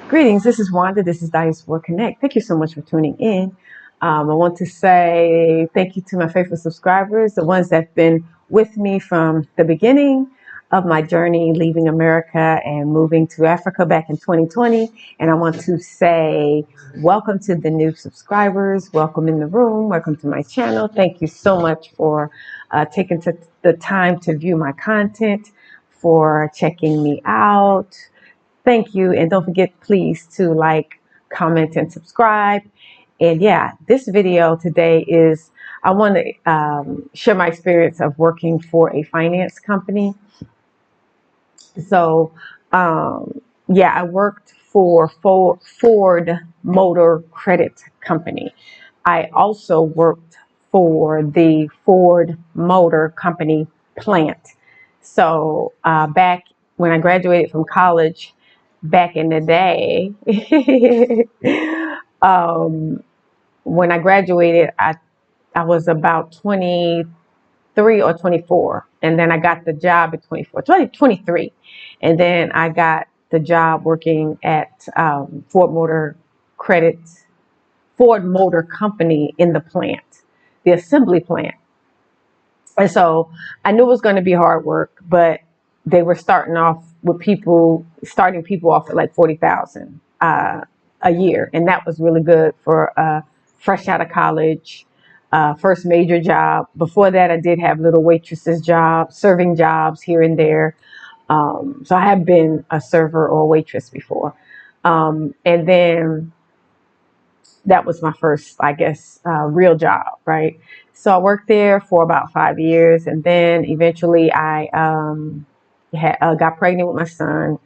Greetings, this is Wanda. This is Diaspora Connect. Thank you so much for tuning in. I want to say thank you to my faithful subscribers, the ones that have been with me from the beginning of my journey leaving America and moving to Africa back in 2020. And I want to say welcome to the new subscribers. Welcome in the room. Welcome to my channel. Thank you so much for taking the time to view my content, for checking me out. Thank you. And don't forget, please, to like, comment, and subscribe. And yeah, this video today is, I want to share my experience of working for a finance company. So, yeah, I worked for Ford Motor Credit Company. I also worked for the Ford Motor Company plant. So back when I graduated from college, back in the day, when I graduated, I was about 23 or 24. And then I got the job at 23. And then I got the job working at Ford Motor Company in the plant, the assembly plant. And so I knew it was going to be hard work, but they were starting people off at like 40,000 a year, and that was really good for fresh out of college, first major job. Before that, I did have little waitresses jobs, serving jobs here and there. So I have been a server or a waitress before, and then that was my first, I guess, real job, right? So I worked there for about 5 years, and then eventually I got pregnant with my son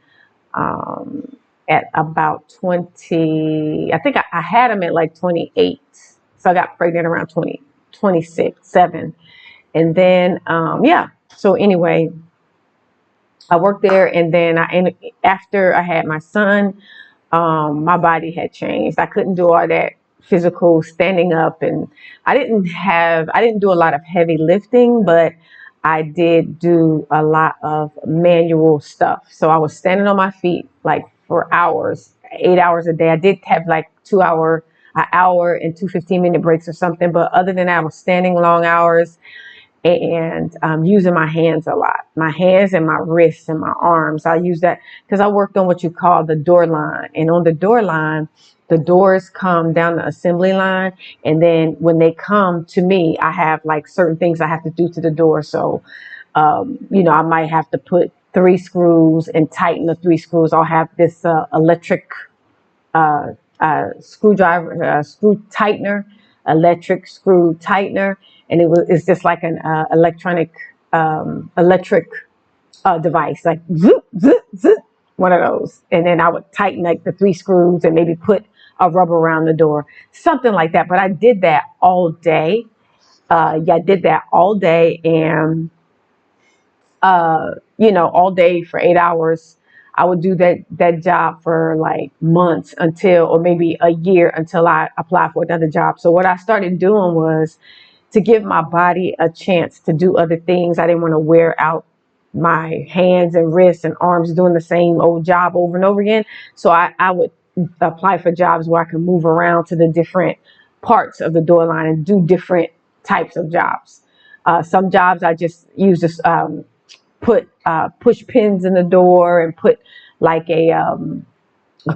at about 20. I think I had him at like 28. So I got pregnant around 26, 7. And then, yeah. So anyway, I worked there, and then after I had my son, my body had changed. I couldn't do all that physical standing up, and I didn't do a lot of heavy lifting, but I did do a lot of manual stuff. So I was standing on my feet like for hours, 8 hours a day. I did have like an hour and 2 15-minute breaks or something, but other than that, I was standing long hours and using my hands a lot, my hands and my wrists and my arms. I use that because I worked on what you call the door line. And on the door line, the doors come down the assembly line. And then when they come to me, I have like certain things I have to do to the door. So, I might have to put 3 screws and tighten the 3 screws. I'll have this electric screw tightener, electric screw tightener, and it's just like an electric device, like zoop, zoop, zoop, one of those. And then I would tighten like the 3 screws and maybe put a rubber around the door, something like that. But I did that all day. I did that all day, and all day for 8 hours. I would do that job for like months or maybe a year until I applied for another job. So what I started doing was to give my body a chance to do other things. I didn't want to wear out my hands and wrists and arms doing the same old job over and over again. So I would apply for jobs where I could move around to the different parts of the door line and do different types of jobs. Some jobs I just use this, put push pins in the door and put like a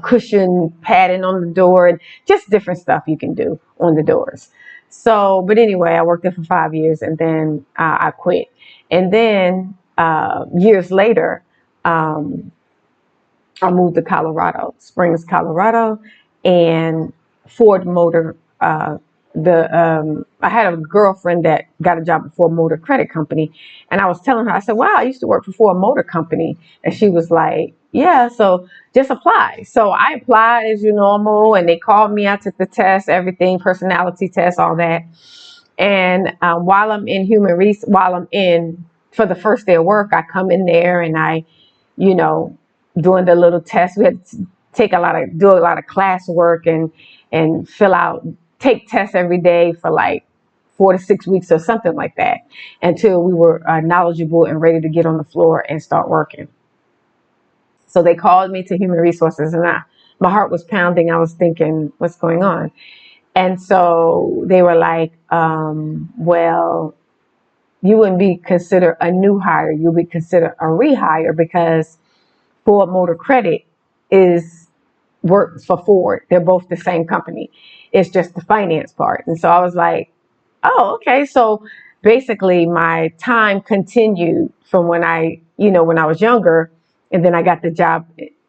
cushion padding on the door, and just different stuff you can do on the doors. So, but anyway, I worked there for 5 years, and then I quit. And then years later, I moved to Colorado Springs, Colorado, and Ford Motor. I had a girlfriend that got a job at Ford Motor Credit Company, and I was telling her, I said, wow, I used to work for Ford Motor Company. And she was like, yeah, so just apply. So I applied as normal, and they called me. I took the test, everything, personality test, all that. And while I'm for the first day of work, I come in there and I, doing the little test. We had to do a lot of classwork and take tests every day for like 4 to 6 weeks or something like that, until we were knowledgeable and ready to get on the floor and start working. So they called me to human resources, and my heart was pounding. I was thinking, what's going on? And so they were like, well, you wouldn't be considered a new hire. You'll be considered a rehire because Ford Motor Credit is works for Ford. They're both the same company. It's just the finance part. And so I was like, oh, okay. So basically my time continued from when I was younger, and then I got the job,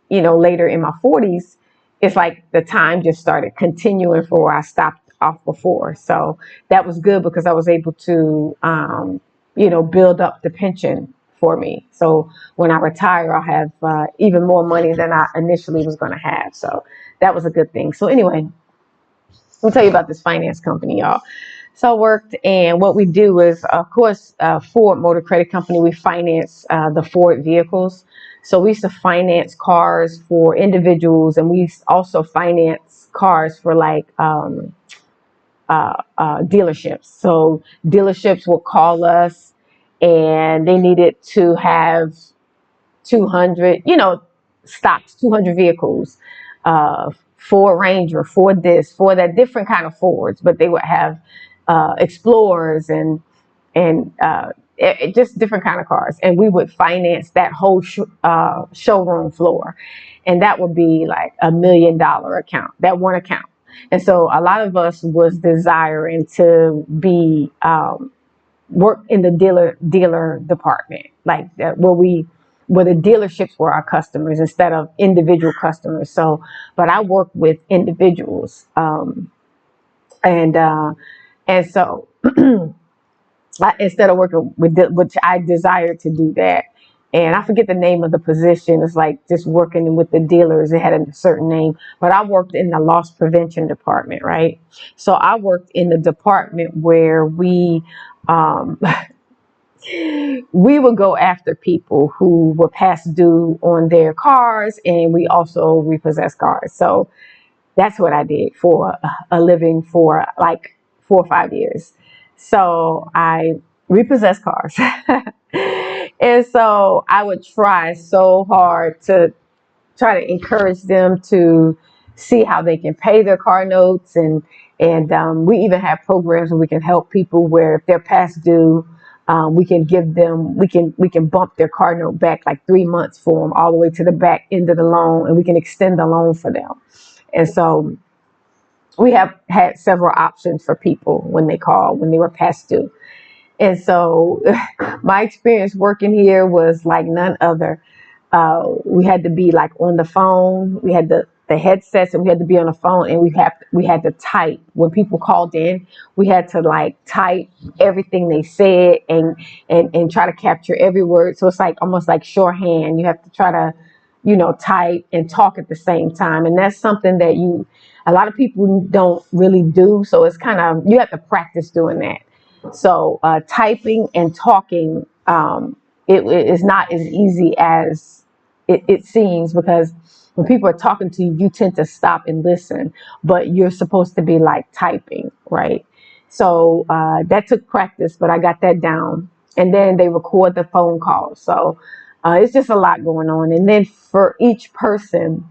later in my 40s. It's like the time just started continuing for where I stopped off before. So that was good because I was able to, build up the pension for me. So when I retire, I'll have even more money than I initially was going to have. So that was a good thing. So anyway, let me tell you about this finance company, y'all. So I worked, and what we do is, of course, Ford Motor Credit Company, we finance the Ford vehicles. So we used to finance cars for individuals, and we used to also finance cars for like dealerships. So dealerships will call us, and they needed to have 200, stocks, 200 vehicles, for Ranger, for this, for that, different kind of Fords, but they would have Explorers and just different kind of cars. And we would finance that whole showroom floor. And that would be like $1 million account, that one account. And so a lot of us was desiring to be work in the dealer department, like that, where the dealerships were our customers instead of individual customers. So, but I work with individuals, and so instead of working with which I desire to do that. And I forget the name of the position. It's like just working with the dealers. It had a certain name, but I worked in the loss prevention department, right? So I worked in the department where um, we would go after people who were past due on their cars, and we also repossess cars. So that's what I did for a living for like 4 or 5 years. So I repossessed cars. And so I would try so hard to try to encourage them to see how they can pay their car notes, and we even have programs where we can help people where if they're past due, we can give them we can bump their car note back like 3 months for them all the way to the back end of the loan, and we can extend the loan for them. And so we have had several options for people when they call when they were past due. And so my experience working here was like none other. We had to be like on the phone. We had the headsets, and we had to be on the phone, and we had to type when people called in. We had to like type everything they said, and try to capture every word. So it's like almost like shorthand. You have to try to, type and talk at the same time, and that's something that a lot of people don't really do. So it's kind of, you have to practice doing that. So typing and talking, it is not as easy as it seems, because when people are talking to you, you tend to stop and listen, but you're supposed to be like typing, right? So that took practice, but I got that down. And then they record the phone calls. So it's just a lot going on. And then for each person,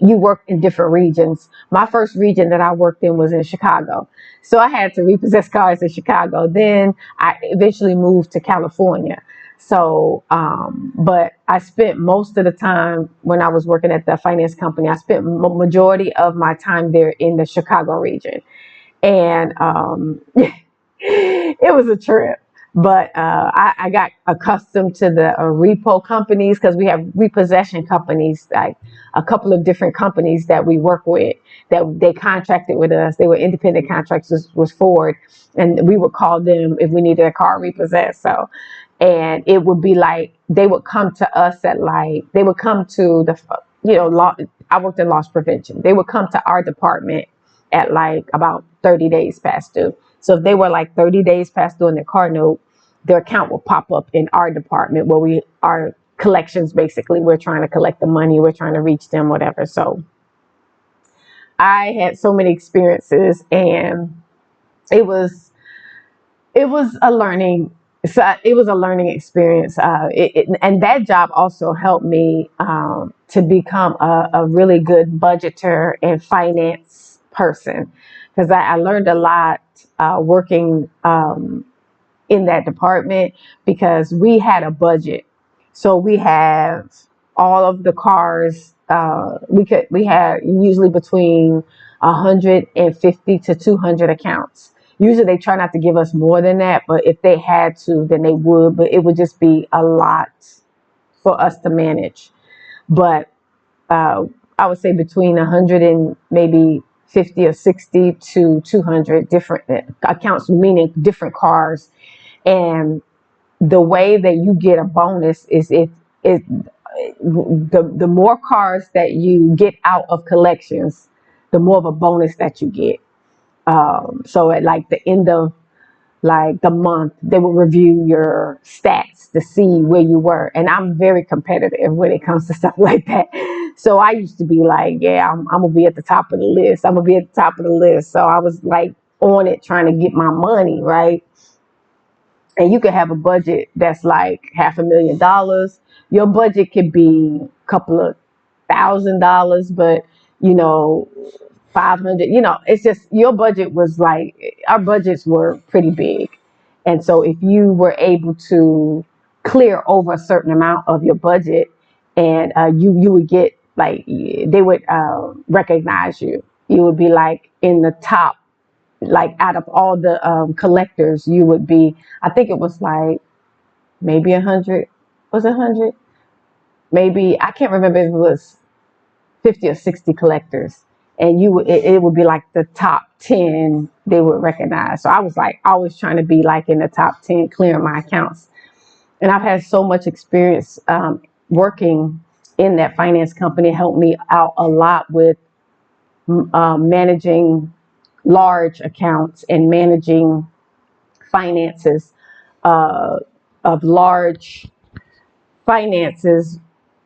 you work in different regions. My first region that I worked in was in Chicago. So I had to repossess cars in Chicago. Then I eventually moved to California. So, but I spent most of the time when I was working at the finance company, I spent majority of my time there in the Chicago region. And it was a trip. But I got accustomed to the repo companies, because we have repossession companies, like a couple of different companies that we work with, that they contracted with us. They were independent contractors with Ford, and we would call them if we needed a car repossessed. So, and it would be like they would come to us at like, they would come to the, law. I worked in loss prevention. They would come to our department at like about 30 days past due. So if they were like 30 days past due on their car note, their account will pop up in our department where we are collections. Basically, we're trying to collect the money. We're trying to reach them, whatever. So I had so many experiences, and it was a learning So it was a learning experience. And that job also helped me to become a really good budgeter and finance person, because I learned a lot working in that department, because we had a budget. So we have all of the cars. We had usually between 150 to 200 accounts. Usually they try not to give us more than that, but if they had to, then they would. But it would just be a lot for us to manage. But uh, I would say between 100 and maybe 50 or 60 to 200 different accounts, meaning different cars. And the way that you get a bonus is if the more cars that you get out of collections, the more of a bonus that you get. So at like the end of like the month, they will review your stats to see where you were. And I'm very competitive when it comes to stuff like that. So I used to be like, yeah, I'm gonna be at the top of the list. I'm gonna be at the top of the list. So I was like on it trying to get my money, right? And you could have a budget that's like $500,000. Your budget could be a couple of $1,000, but you know, 500, it's just your budget was like, our budgets were pretty big. And so if you were able to clear over a certain amount of your budget, and you would get like, they would recognize you. You would be like in the top, like out of all the collectors, you would be, I think it was like maybe 100, was it 100? Maybe, I can't remember if it was 50 or 60 collectors. And it would be like the top 10 they would recognize. So I was like always trying to be like in the top 10, clearing my accounts. And I've had so much experience working in that finance company. It helped me out a lot with managing large accounts and managing finances of large finances,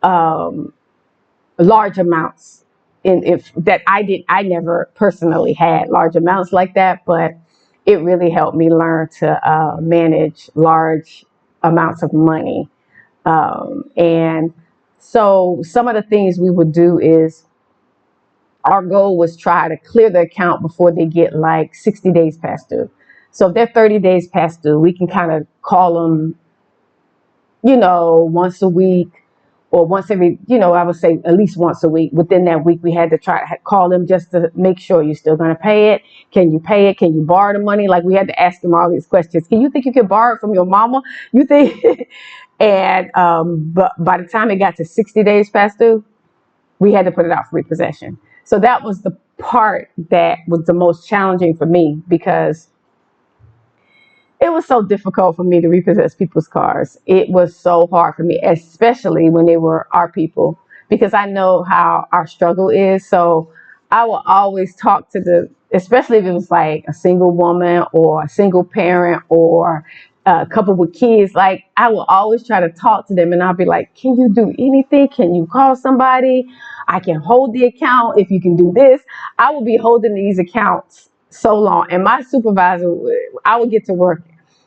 large amounts. In if that I never personally had large amounts like that, but it really helped me learn to manage large amounts of money. And so some of the things we would do is, our goal was try to clear the account before they get like 60 days past due. So if they're 30 days past due, we can kind of call them, once a week or once every, I would say at least once a week. Within that week, we had to try to call them just to make sure you're still going to pay it. Can you pay it? Can you borrow the money? Like, we had to ask them all these questions. Can you think you can borrow it from your mama? You think? And but by the time it got to 60 days past due, we had to put it out for repossession. So that was the part that was the most challenging for me, because it was so difficult for me to repossess people's cars. It was so hard for me, especially when they were our people, because I know how our struggle is. So I will always talk to especially if it was like a single woman or a single parent or a couple with kids, like I will always try to talk to them, and I'll be like, can you do anything? Can you call somebody? I can hold the account if you can do this. I will be holding these accounts so long. And my supervisor, I would get to work.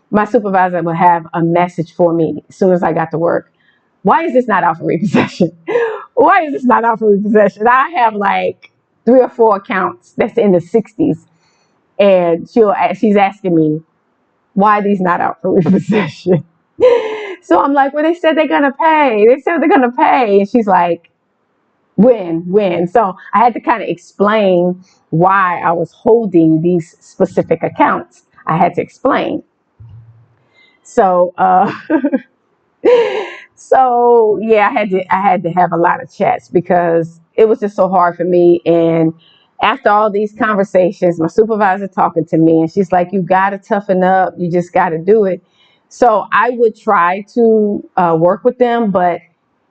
My supervisor would have a message for me as soon as I got to work. Why is this not out for repossession? Why is this not out for repossession? I have like 3 or 4 accounts that's in the 60s. And she's asking me, why are these not out for repossession? So I'm like, well, they said they're going to pay. They said they're going to pay. And she's like, when? So I had to kind of explain why I was holding these specific accounts. I had to explain. So, so yeah, I had to have a lot of chats, because it was just so hard for me. And after all these conversations, my supervisor talking to me, and she's like, you got to toughen up. You just got to do it. So I would try to work with them, but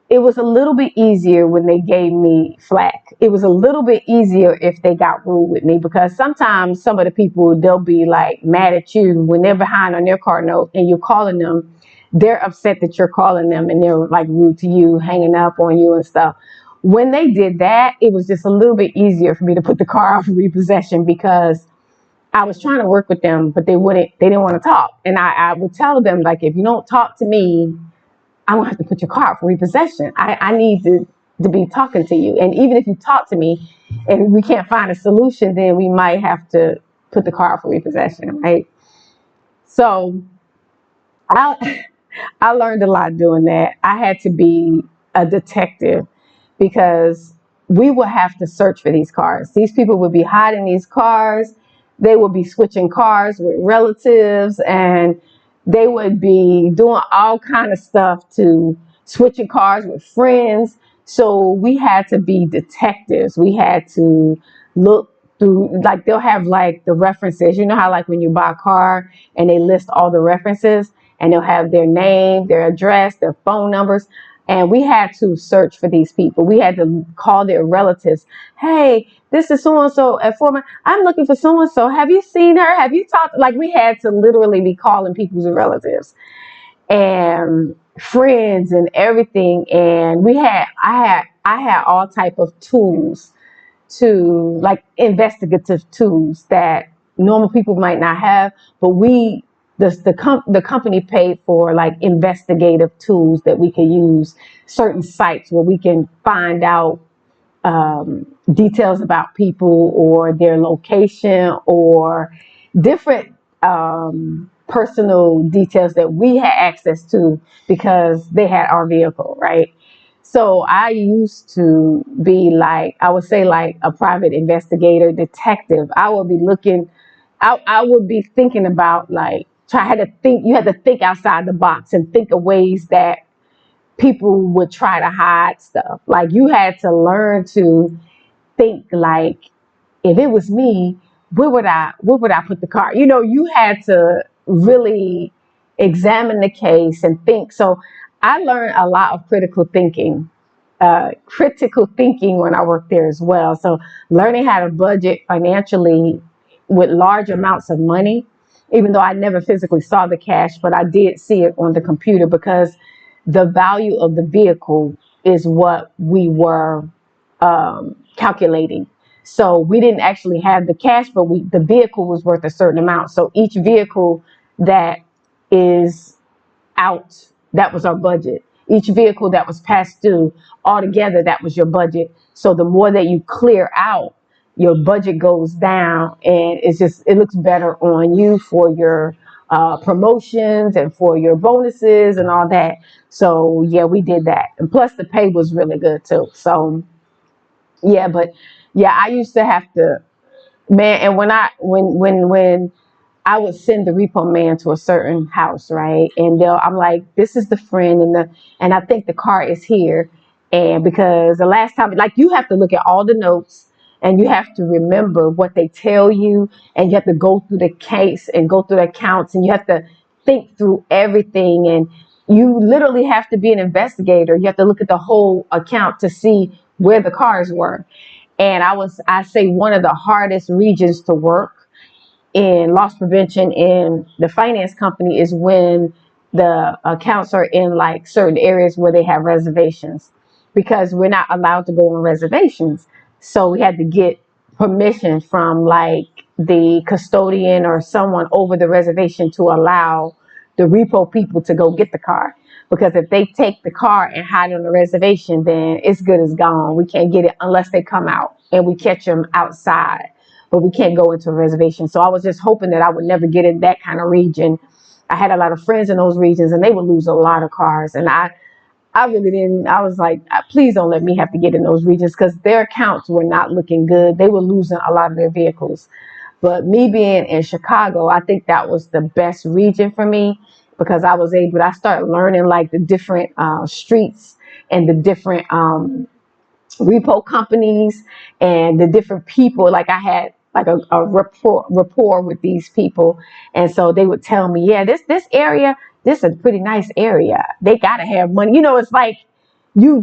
it was a little bit easier when they gave me flack. It was a little bit easier if they got rude with me, because sometimes some of the people, they'll be like mad at you when they're behind on their car note and you're calling them. They're upset that you're calling them, and they're like rude to you, hanging up on you and stuff. When they did that, it was just a little bit easier for me to put the car out for repossession, because I was trying to work with them, but they didn't want to talk. And I would tell them, like, if you don't talk to me, I'm gonna have to put your car up for repossession. I need to be talking to you. And even if you talk to me and we can't find a solution, then we might have to put the car up for repossession, right? So I I learned a lot doing that. I had to be a detective because we would have to search for these cars. These people would be hiding these cars. They would be switching cars with relatives, and they would be doing all kind of stuff to switching cars with friends. So we had to be detectives. We had to look through, like, they'll have like the references. You know how, like, when you buy a car and they list all the references, and they'll have their name, their address, their phone numbers. And we had to search for these people. We had to call their relatives. Hey, this is so-and-so at Foreman. I'm looking for so-and-so. Have you seen her? Have you talked? Like, we had to literally be calling people's relatives and friends and everything. And I had all type of tools, to like investigative tools that normal people might not have, but the company paid for like investigative tools that we could use, certain sites where we can find out details about people or their location or different personal details that we had access to because they had our vehicle, right? So I used to be like, I would say like a private investigator, detective. I would be looking, I would be thinking about like, you had to think outside the box and think of ways that people would try to hide stuff. Like, you had to learn to think like, if it was me, where would I put the car? You had to really examine the case and think. So I learned a lot of critical thinking when I worked there as well. So learning how to budget financially with large amounts of money, even though I never physically saw the cash, but I did see it on the computer because the value of the vehicle is what we were calculating. So we didn't actually have the cash, but the vehicle was worth a certain amount. So each vehicle that is out, that was our budget. Each vehicle that was past due, altogether, that was your budget. So the more that you clear out, your budget goes down, and it looks better on you for your promotions and for your bonuses and all that. So yeah, we did that, and plus the pay was really good too. So yeah, but yeah, I used to have to, man. And when I would send the repo man to a certain house, right? And I'm like, this is the friend, and I think the car is here. And because the last time, like, you have to look at all the notes, and you have to remember what they tell you, and you have to go through the case and go through the accounts, and you have to think through everything. And you literally have to be an investigator. You have to look at the whole account to see where the cars were. And I say one of the hardest regions to work in loss prevention in the finance company is when the accounts are in like certain areas where they have reservations, because we're not allowed to go on reservations. So we had to get permission from like the custodian or someone over the reservation to allow the repo people to go get the car. Because if they take the car and hide it on the reservation, then it's good as gone. We can't get it unless they come out and we catch them outside, but we can't go into a reservation. So I was just hoping that I would never get in that kind of region. I had a lot of friends in those regions, and they would lose a lot of cars. And I really didn't. I was like, please don't let me have to get in those regions, because their accounts were not looking good. They were losing a lot of their vehicles. But me being in Chicago, I think that was the best region for me, because I started learning like the different streets and the different repo companies and the different people. Like, I had like a rapport with these people, and so they would tell me, yeah, this area, this is a pretty nice area. They gotta have money. It's like you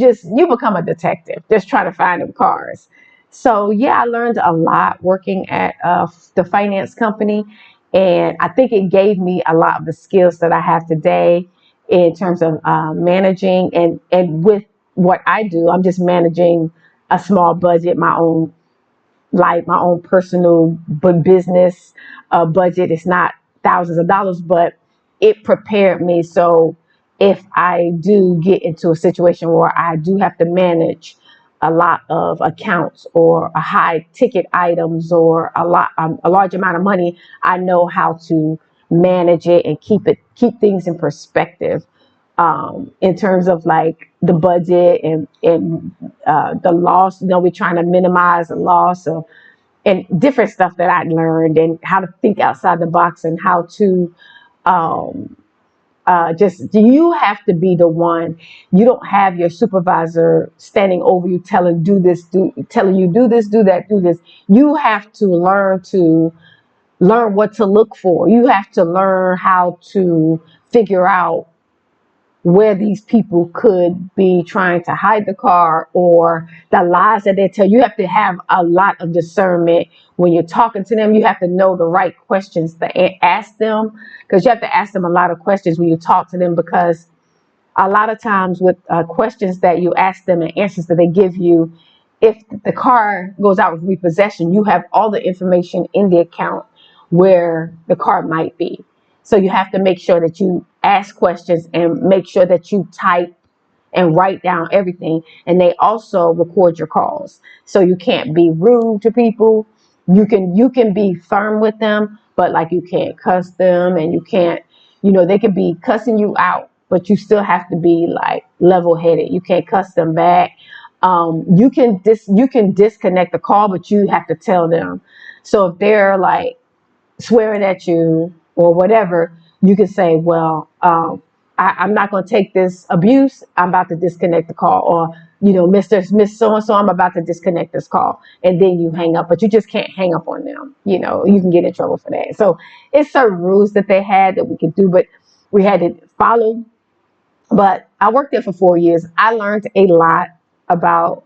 become a detective, just try to find them cars. So yeah, I learned a lot working at the finance company, and I think it gave me a lot of the skills that I have today in terms of managing, and with what I do, I'm just managing a small budget, my own like my own personal business budget. It's not thousands of dollars, but it prepared me. So if I do get into a situation where I do have to manage a lot of accounts or a high ticket items or a large amount of money, I know how to manage it and keep things in perspective, in terms of like the budget and the loss. We're trying to minimize the loss and different stuff that I learned, and how to think outside the box, and how to um, just you have to be the one. You don't have your supervisor standing over you telling you do this, do that, do this. You have to learn what to look for. You have to learn how to figure out where these people could be trying to hide the car, or the lies that they tell. You have to have a lot of discernment when you're talking to them. You have to know the right questions to ask them, because you have to ask them a lot of questions when you talk to them, because a lot of times with questions that you ask them and answers that they give you, if the car goes out with repossession, you have all the information in the account where the car might be. So you have to make sure that you ask questions and make sure that you type and write down everything. And they also record your calls. So you can't be rude to people. You can be firm with them, but like you can't cuss them, and you can't, they could be cussing you out, but you still have to be like level headed. You can't cuss them back. You can disconnect the call, but you have to tell them. So if they're like swearing at you or whatever, you can say, well, I'm not going to take this abuse. I'm about to disconnect the call. Or, Miss So-and-so, I'm about to disconnect this call. And then you hang up, but you just can't hang up on them. You can get in trouble for that. So it's certain rules that they had that we could do, but we had to follow. But I worked there for 4 years. I learned a lot about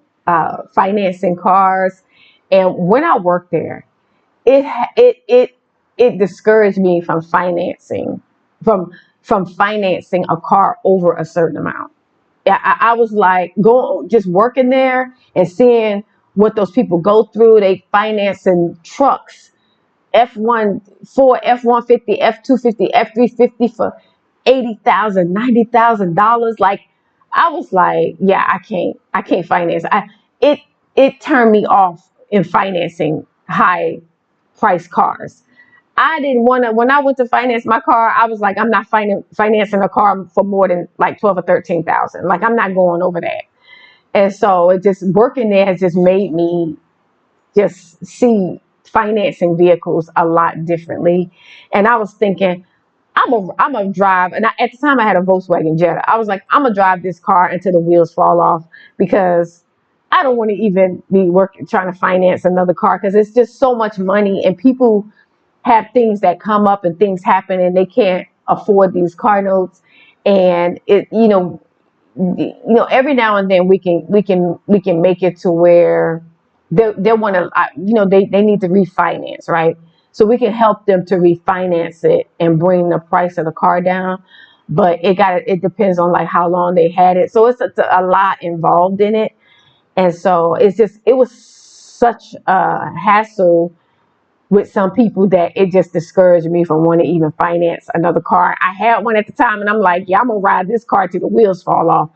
financing cars. And when I worked there, it it it it discouraged me from financing a car over a certain amount. I was like just working there and seeing what those people go through. They financing trucks, F1 Ford F-150, F-250, F-350 for $80,000, $90,000. Like, I was like, yeah, I can't finance. It turned me off in financing high price cars. I didn't want to. When I went to finance my car, I was like, I'm not financing a car for more than like 12 or 13,000. Like, I'm not going over that. And so it just working there has just made me just see financing vehicles a lot differently. And I was thinking, I'm a drive, and at the time I had a Volkswagen Jetta. I was like, I'm gonna drive this car until the wheels fall off, because I don't want to even be trying to finance another car, because it's just so much money, and people have things that come up and things happen, and they can't afford these car notes. And every now and then we can make it to where they want to, they need to refinance, right? So we can help them to refinance it and bring the price of the car down. But it depends on like how long they had it. So it's a lot involved in it. And so it was such a hassle with some people that it just discouraged me from wanting to even finance another car. I had one at the time, and I'm like, yeah, I'm gonna ride this car till the wheels fall off.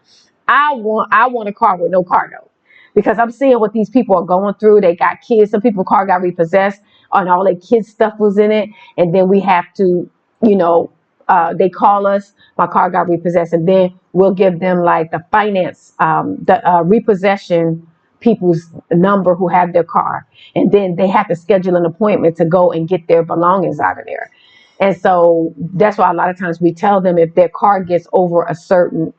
I want a car with no car note, because I'm seeing what these people are going through. They got kids. Some people's car got repossessed, and all their kids' stuff was in it. And then we have to, they call us. My car got repossessed, and then we'll give them like the finance, the repossession people's number who have their car, and then they have to schedule an appointment to go and get their belongings out of there. And so that's why a lot of times we tell them, if their car gets over a certain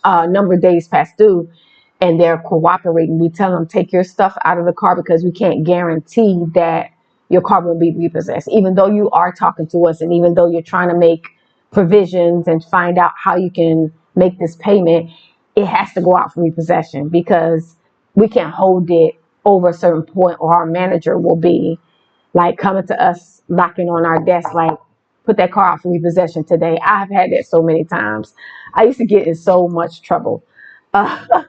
number of days past due and they're cooperating, we tell them, take your stuff out of the car, because we can't guarantee that your car won't be repossessed, even though you are talking to us, and even though you're trying to make provisions and find out how you can make this payment. It has to go out for repossession, because we can't hold it over a certain point, or our manager will be like coming to us, knocking on our desk, like, put that car out for repossession today. I've had that so many times. I used to get in so much trouble. Uh,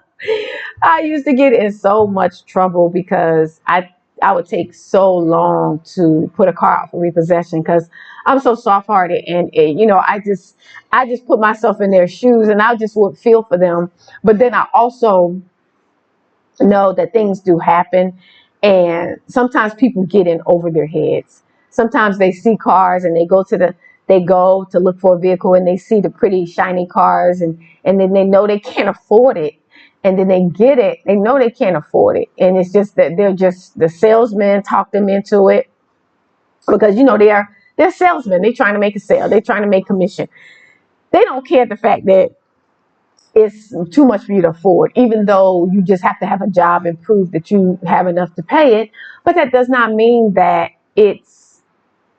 I used to get in so much trouble because I would take so long to put a car out for repossession because I'm so soft-hearted, and I just put myself in their shoes, and I just would feel for them. But then I also know that things do happen, and sometimes people get in over their heads. Sometimes they see cars and they go to look for a vehicle, and they see the pretty shiny cars, and then they know they can't afford it, and then they get it. They know they can't afford it, and it's just that they're just the salesman talk them into it, because they're salesmen. They're trying to make a sale. They're trying to make commission. They don't care the fact that it's too much for you to afford, even though you just have to have a job and prove that you have enough to pay it. But that does not mean that it's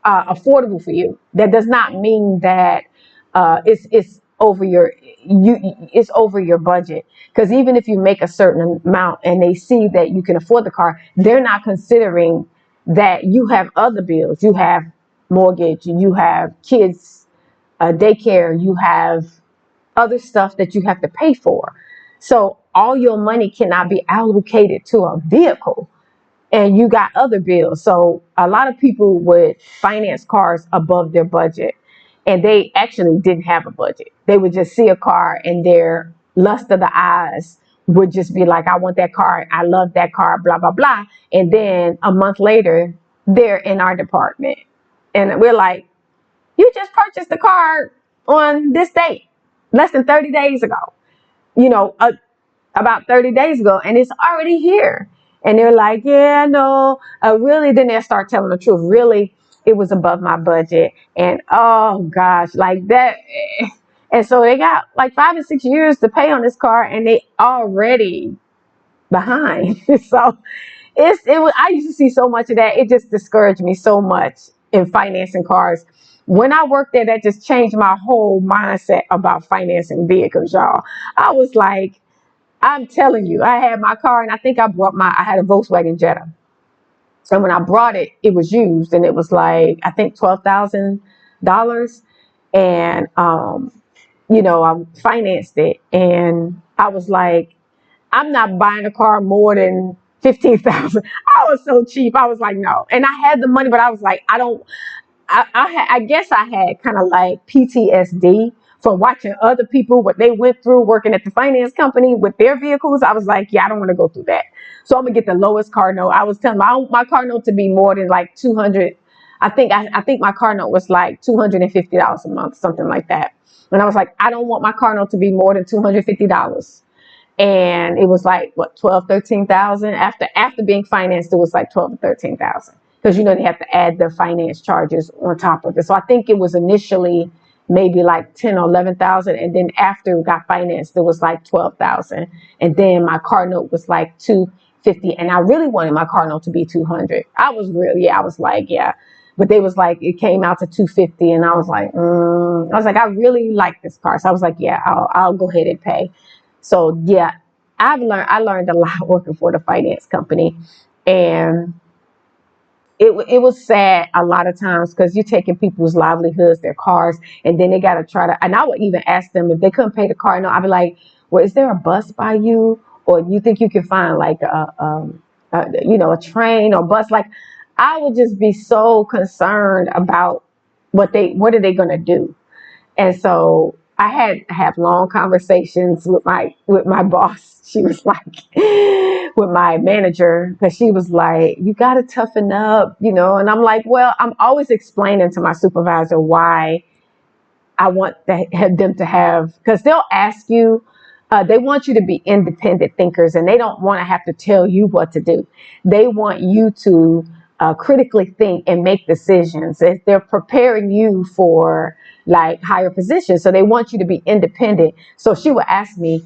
affordable for you. That does not mean that it's over it's over your budget. Because even if you make a certain amount and they see that you can afford the car, they're not considering that you have other bills. You have mortgage, you have kids, daycare, you have other stuff that you have to pay for. So all your money cannot be allocated to a vehicle, and you got other bills. So a lot of people would finance cars above their budget, and they actually didn't have a budget. They would just see a car, and their lust of the eyes would just be like, I want that car. I love that car, blah, blah, blah. And then a month later, they're in our department. And we're like, you just purchased the car on this date, less than 30 days ago, you know, about 30 days ago, and it's already here. And they're like, yeah, no, really. Then they start telling the truth. Really, it was above my budget. And oh gosh, like that. And so they got like 5 or 6 years to pay on this car, and they already behind. So I used to see so much of that. It just discouraged me so much in financing cars. When I worked there, that just changed my whole mindset about financing vehicles, y'all. I was like, I'm telling you, I had my car, and I think I had a Volkswagen Jetta. And when I brought it, it was used, and it was like, I think $12,000. And, I financed it, and I was like, I'm not buying a car more than 15,000. I was so cheap. I was like, no. And I had the money, but I was like, I don't. I guess I had kind of like PTSD from watching other people, what they went through working at the finance company with their vehicles. I was like, yeah, I don't want to go through that. So I'm gonna get the lowest car note. I was telling my car note to be more than like 200. I think my car note was like $250 a month, something like that. And I was like, I don't want my car note to be more than $250. And it was like what, 12, 13,000 after being financed. It was like 12 to 13,000, because they have to add the finance charges on top of it. So I think it was initially maybe like 10 or 11,000, and then after it got financed, it was like 12,000. And then my car note was like 250, and I really wanted my car note to be 200. I was like, yeah. But they was like, it came out to 250, and I was like, I really like this car. So I was like, yeah, I'll go ahead and pay. So yeah, I learned a lot working for the finance company, and it was sad a lot of times, because you're taking people's livelihoods, their cars, and then they got to try to. And I would even ask them if they couldn't pay the car. No, I'd be like, well, is there a bus by you, or you think you can find like a train or bus? Like, I would just be so concerned about what are they gonna do. And so I had to have long conversations with my boss. She was like, with my manager, because she was like, you got to toughen up, And I'm like, well, I'm always explaining to my supervisor why I want them to have, because they'll ask you, they want you to be independent thinkers, and they don't want to have to tell you what to do. They want you to critically think and make decisions. They're preparing you for like higher positions, so they want you to be independent. So she would ask me,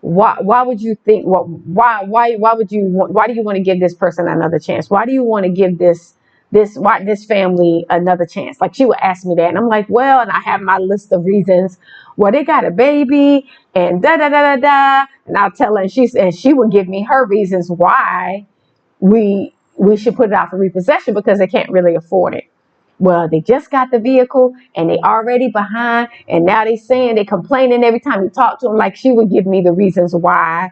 why would you think, why do you want to give this person another chance? Why do you want to give this family another chance? Like, she would ask me that, and I'm like, well, and I have my list of reasons. Well, they got a baby, and da da da da da, and I'll tell her, and she would give me her reasons why we should put it out for repossession, because they can't really afford it. Well, they just got the vehicle, and they already behind, and now they complaining every time you talk to them. Like, she would give me the reasons why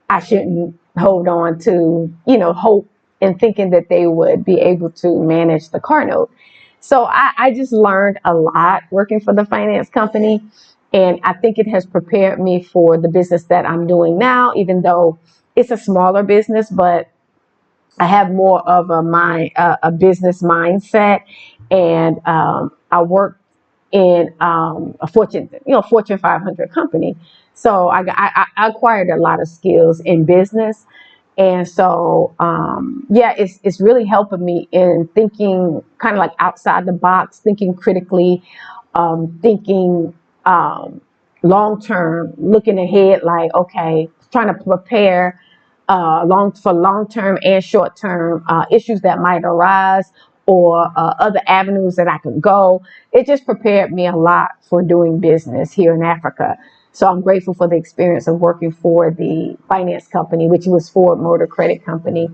I shouldn't hold on to, hope and thinking that they would be able to manage the car note. So I just learned a lot working for the finance company. And I think it has prepared me for the business that I'm doing now, even though it's a smaller business, but I have more of a business mindset. And I work in a Fortune 500 company. So I acquired a lot of skills in business. And so, yeah, it's really helping me in thinking kind of like outside the box, thinking critically, thinking long term, looking ahead, like, okay, trying to prepare long term and short term issues that might arise, or other avenues that I can go. It just prepared me a lot for doing business here in Africa. So I'm grateful for the experience of working for the finance company, which was Ford Motor Credit Company.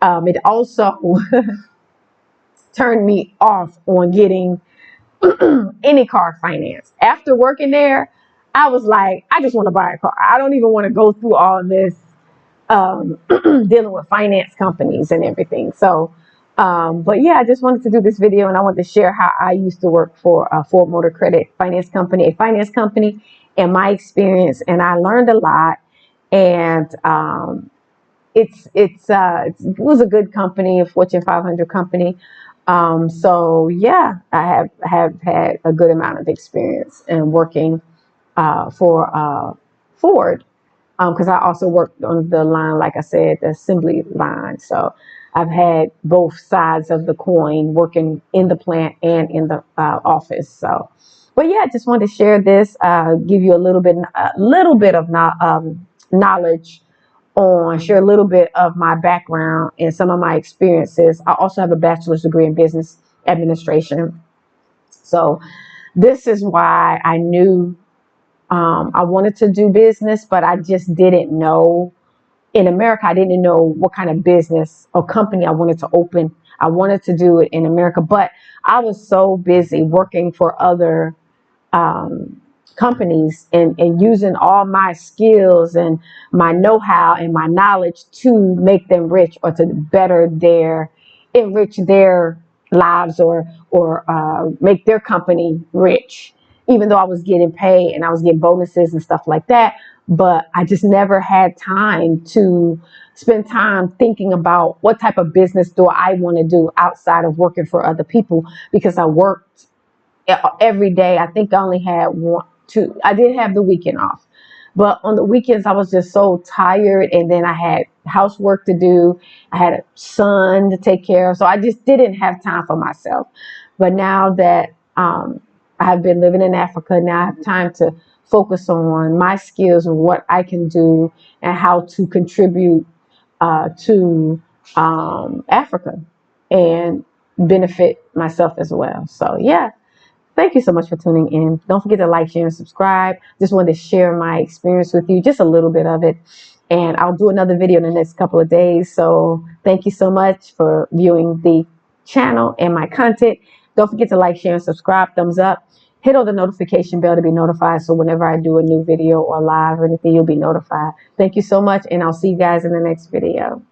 It also turned me off on getting any car finance. After working there, I was like, I just want to buy a car. I don't even want to go through all this dealing with finance companies and everything. So, but yeah, I just wanted to do this video, and I wanted to share how I used to work for a Ford Motor Credit Finance Company, and my experience. And I learned a lot. And it was a good company, a Fortune 500 company. So yeah, I have had a good amount of experience in working for Ford, because I also worked on the line, like I said, the assembly line. So I've had both sides of the coin, working in the plant and in the office. So, but yeah, I just wanted to share this, give you a little bit of knowledge on, share a little bit of my background and some of my experiences. I also have a bachelor's degree in business administration. So this is why I knew I wanted to do business, but I just didn't know. In America, I didn't know what kind of business or company I wanted to open. I wanted to do it in America, but I was so busy working for other companies, and using all my skills and my know-how and my knowledge to make them rich, or to enrich their lives, or make their company rich, even though I was getting paid and I was getting bonuses and stuff like that. But I just never had time to spend time thinking about what type of business do I want to do outside of working for other people, because I worked every day. I think I only had I did have the weekend off, but on the weekends I was just so tired, and then I had housework to do. I had a son to take care of, so I just didn't have time for myself. But now that I have been living in Africa, now I have time to focus on my skills and what I can do and how to contribute to Africa and benefit myself as well. So yeah. Thank you so much for tuning in. Don't forget to like, share, and subscribe. Just wanted to share my experience with you, just a little bit of it. And I'll do another video in the next couple of days. So thank you so much for viewing the channel and my content. Don't forget to like, share, and subscribe. Thumbs up. Hit on the notification bell to be notified. So whenever I do a new video or live or anything, you'll be notified. Thank you so much. And I'll see you guys in the next video.